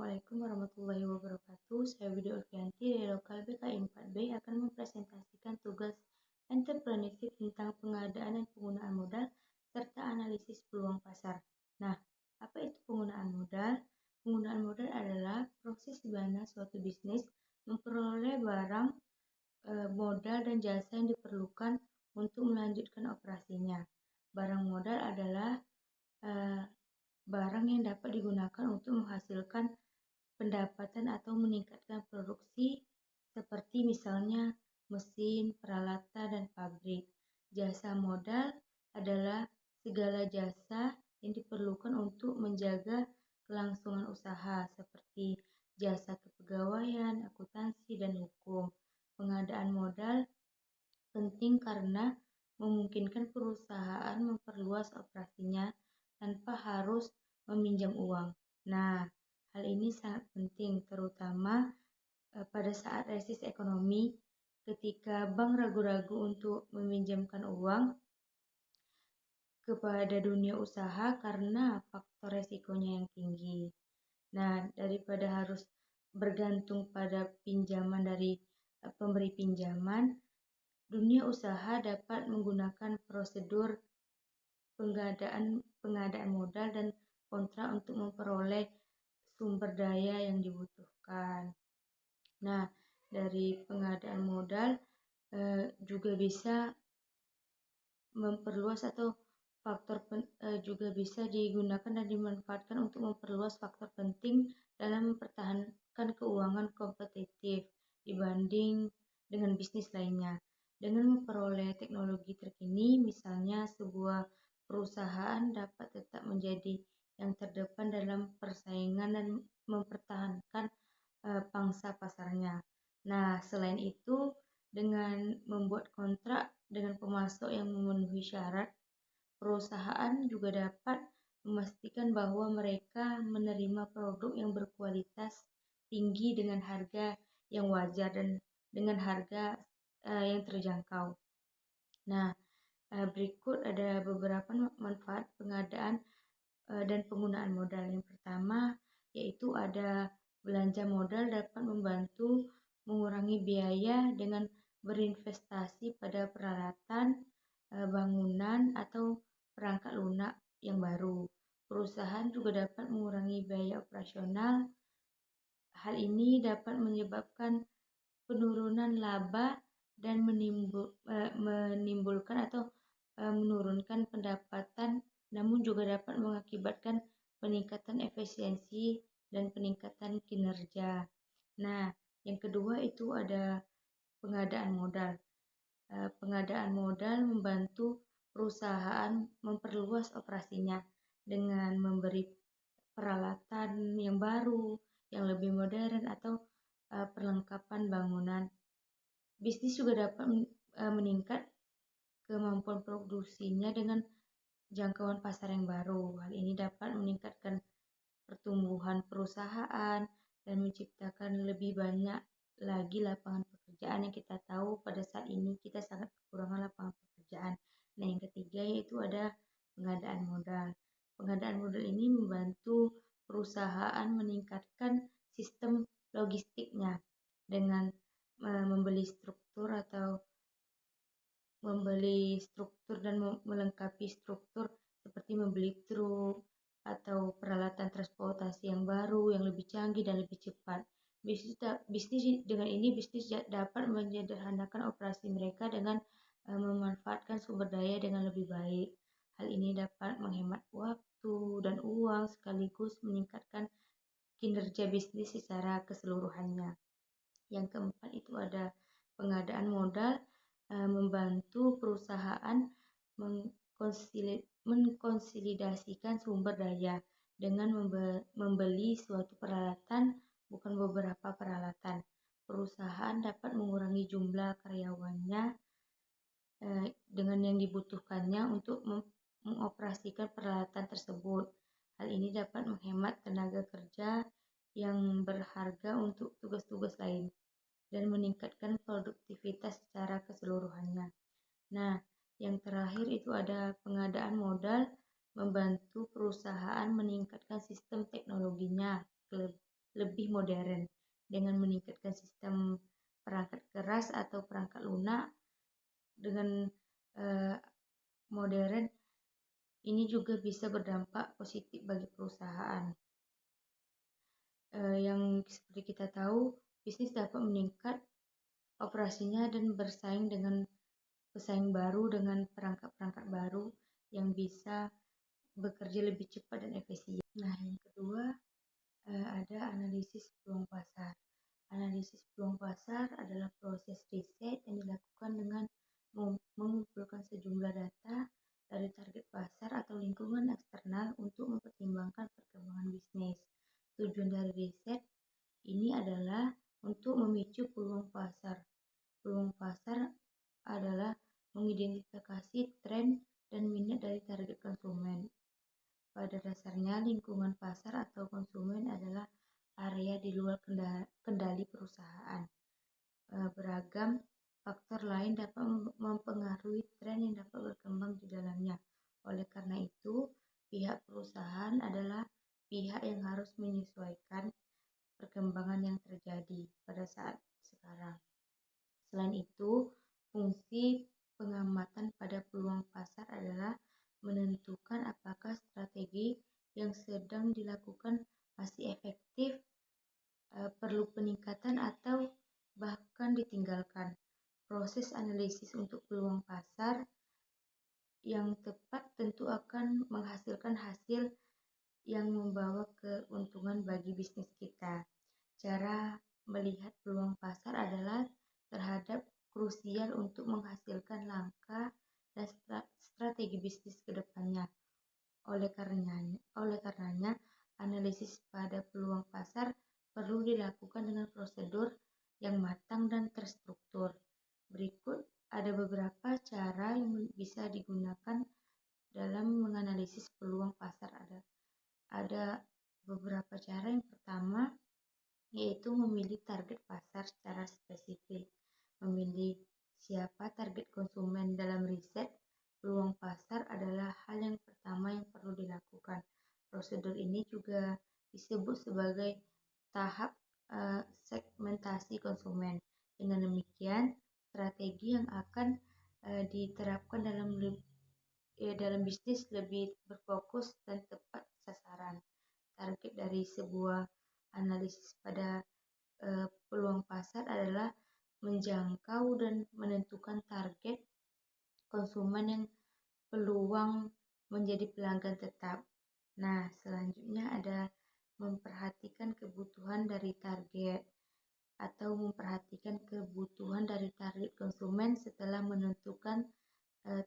Assalamualaikum warahmatullahi wabarakatuh. Saya Budi Ulfianti dari Lokal BKI 4B akan mempresentasikan tugas entrepreneurship tentang pengadaan dan penggunaan modal serta analisis peluang pasar. Nah, apa itu penggunaan modal? Penggunaan modal adalah proses di mana suatu bisnis memperoleh barang, modal dan jasa yang diperlukan untuk melanjutkan operasinya. Barang modal adalah barang yang dapat digunakan untuk menghasilkan pendapatan atau meningkatkan produksi seperti misalnya mesin, peralatan, dan pabrik. Jasa modal adalah segala jasa yang diperlukan untuk menjaga kelangsungan usaha seperti jasa kepegawaian, akuntansi, dan hukum. Pengadaan modal penting karena memungkinkan perusahaan memperluas operasinya tanpa harus meminjam uang. Nah, hal ini sangat penting terutama pada saat resesi ekonomi ketika bank ragu-ragu untuk meminjamkan uang kepada dunia usaha karena faktor resikonya yang tinggi. Nah, daripada harus bergantung pada pinjaman dari pemberi pinjaman, dunia usaha dapat menggunakan prosedur pengadaan modal dan kontrak untuk memperoleh sumber daya yang dibutuhkan. Nah, dari pengadaan modal juga bisa memperluas atau juga bisa digunakan dan dimanfaatkan untuk memperluas faktor penting dalam mempertahankan keuangan kompetitif dibanding dengan bisnis lainnya. Dengan memperoleh teknologi terkini, misalnya sebuah perusahaan dapat tetap menjadi yang terdepan dalam persaingan dan mempertahankan pangsa pasarnya. Nah, selain itu, dengan membuat kontrak dengan pemasok yang memenuhi syarat, perusahaan juga dapat memastikan bahwa mereka menerima produk yang berkualitas tinggi dengan harga yang wajar dan dengan harga yang terjangkau. Nah, berikut ada beberapa manfaat pengadaan dan penggunaan modal. Yang pertama yaitu ada belanja modal dapat membantu mengurangi biaya dengan berinvestasi pada peralatan, bangunan atau perangkat lunak yang baru. Perusahaan juga dapat mengurangi biaya operasional. Hal ini dapat menyebabkan penurunan laba dan menimbulkan atau menurunkan pendapatan, namun juga dapat mengakibatkan peningkatan efisiensi dan peningkatan kinerja. Nah, yang kedua itu ada pengadaan modal. Pengadaan modal membantu perusahaan memperluas operasinya dengan memberi peralatan yang baru, yang lebih modern atau perlengkapan bangunan. Bisnis juga dapat meningkat kemampuan produksinya dengan jangkauan pasar yang baru. Hal ini dapat meningkatkan pertumbuhan perusahaan dan menciptakan lebih banyak lagi lapangan pekerjaan yang kita tahu pada saat ini kita sangat kekurangan lapangan pekerjaan. Nah, yang ketiga yaitu ada pengadaan modal. Pengadaan modal ini membantu perusahaan meningkatkan sistem logistiknya dengan membeli struktur dan melengkapi struktur seperti membeli truk atau peralatan transportasi yang baru, yang lebih canggih dan lebih cepat. Bisnis dapat menyederhanakan operasi mereka dengan memanfaatkan sumber daya dengan lebih baik. Hal ini dapat menghemat waktu dan uang sekaligus meningkatkan kinerja bisnis secara keseluruhannya. Yang keempat itu ada pengadaan modal membantu perusahaan mengkonsolidasikan sumber daya dengan membeli suatu peralatan, bukan beberapa peralatan. Perusahaan dapat mengurangi jumlah karyawannya dengan yang dibutuhkannya untuk mengoperasikan peralatan tersebut. Hal ini dapat menghemat tenaga kerja yang berharga untuk tugas-tugas lain dan meningkatkan produktivitas secara keseluruhannya. Nah, yang terakhir itu ada pengadaan modal membantu perusahaan meningkatkan sistem teknologinya lebih modern dengan meningkatkan sistem perangkat keras atau perangkat lunak dengan modern. Ini juga bisa berdampak positif bagi perusahaan. Yang seperti kita tahu, bisnis dapat meningkat operasinya dan bersaing dengan pesaing baru dengan perangkat-perangkat baru yang bisa bekerja lebih cepat dan efisien. Nah, yang kedua ada analisis peluang pasar. Analisis peluang pasar adalah proses riset yang dilakukan dengan mengumpulkan sejumlah data dari target pasar atau lingkungan eksternal untuk mempertimbangkan perkembangan bisnis. Tujuan dari riset ini adalah untuk memicu peluang pasar. Peluang pasar adalah mengidentifikasi tren dan minat dari target konsumen. Pada dasarnya, lingkungan pasar atau konsumen adalah area di luar kendali perusahaan. Beragam faktor lain dapat mempengaruhi tren yang dapat berkembang di dalamnya. Oleh karena itu, pihak perusahaan adalah pihak yang harus menyesuaikan perkembangan yang terjadi pada saat sekarang. Selain itu, fungsi pengamatan pada peluang pasar adalah menentukan apakah strategi yang sedang dilakukan masih efektif, perlu peningkatan, atau bahkan ditinggalkan. Proses analisis untuk peluang pasar yang tepat tentu akan menghasilkan hasil yang membawa keuntungan bagi bisnis kita. Cara melihat peluang pasar adalah terhadap krusial untuk menghasilkan langkah dan strategi bisnis ke depannya. Oleh karenanya, analisis pada peluang pasar perlu dilakukan dengan prosedur yang matang dan terstruktur. Berikut ada beberapa cara yang bisa digunakan dalam menganalisis peluang pasar. Ada beberapa cara. Yang pertama yaitu memilih target pasar secara spesifik. Memilih siapa target konsumen dalam riset peluang pasar adalah hal yang pertama yang perlu dilakukan. Prosedur ini juga disebut sebagai tahap segmentasi konsumen. Dengan demikian, strategi yang akan diterapkan dalam bisnis lebih berfokus dan tepat sasaran. Target dari sebuah analisis pada peluang pasar adalah menjangkau dan menentukan target konsumen yang peluang menjadi pelanggan tetap. Nah, selanjutnya ada memperhatikan kebutuhan dari target atau memperhatikan kebutuhan dari target konsumen setelah menentukan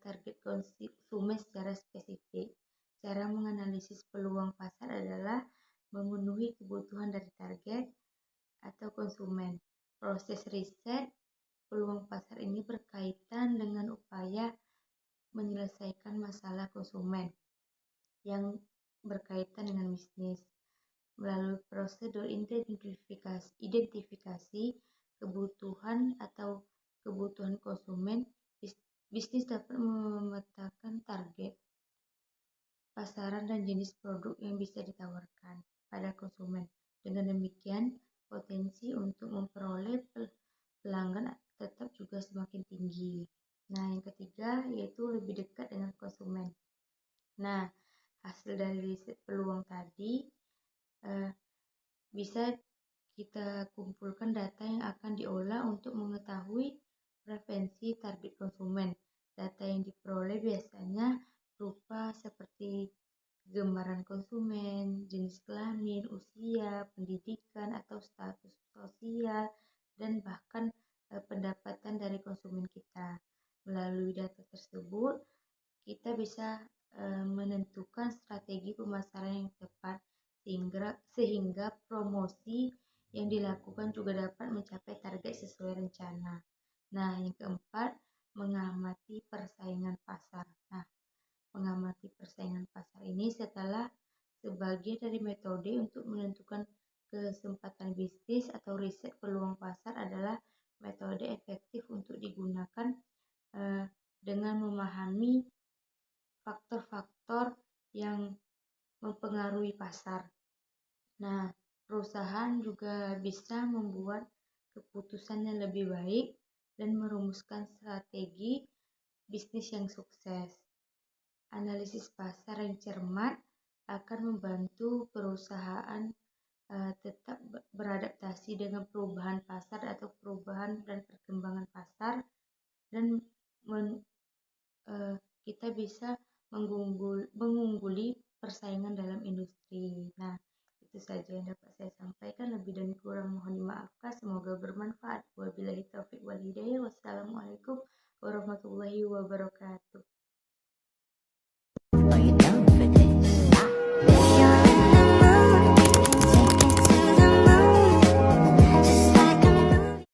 target konsumen secara spesifik. Cara menganalisis peluang pasar adalah memenuhi kebutuhan dari target atau konsumen. Proses riset peluang pasar ini berkaitan dengan upaya menyelesaikan masalah konsumen yang berkaitan dengan bisnis. Melalui prosedur identifikasi kebutuhan atau kebutuhan konsumen, bisnis dapat memetakan target pasaran dan jenis produk yang bisa ditawarkan pada konsumen. Dengan demikian, potensi untuk memperoleh pelanggan tetap juga semakin tinggi. Nah, yang ketiga yaitu lebih dekat dengan konsumen. Nah, hasil dari riset peluang tadi bisa kita kumpulkan data yang akan diolah untuk mengetahui preferensi target konsumen. Data yang diperoleh biasanya berupa seperti kegemaran konsumen, jenis kelamin, usia, pendidikan atau status sosial, dan bahkan pendapatan dari konsumen kita. Melalui data tersebut, kita bisa menentukan strategi pemasaran yang tepat sehingga promosi yang dilakukan juga dapat mencapai target sesuai rencana. Nah, yang keempat, mengamati persaingan pasar. Nah, mengamati persaingan pasar ini sebagai dari metode untuk menentukan kesempatan bisnis atau riset peluang pasar adalah metode efektif untuk digunakan dengan memahami faktor-faktor yang mempengaruhi pasar. Nah, perusahaan juga bisa membuat keputusan yang lebih baik dan merumuskan strategi bisnis yang sukses. Analisis pasar yang cermat akan membantu perusahaan tetap beradaptasi dengan perubahan pasar atau perubahan dan perkembangan pasar, dan kita bisa mengungguli persaingan dalam industri. Nah, itu saja yang dapat saya sampaikan. Lebih dan kurang mohon dimaafkan. Semoga bermanfaat. Wabillahi taufiq wal hidayah. Wassalamualaikum warahmatullahi wabarakatuh.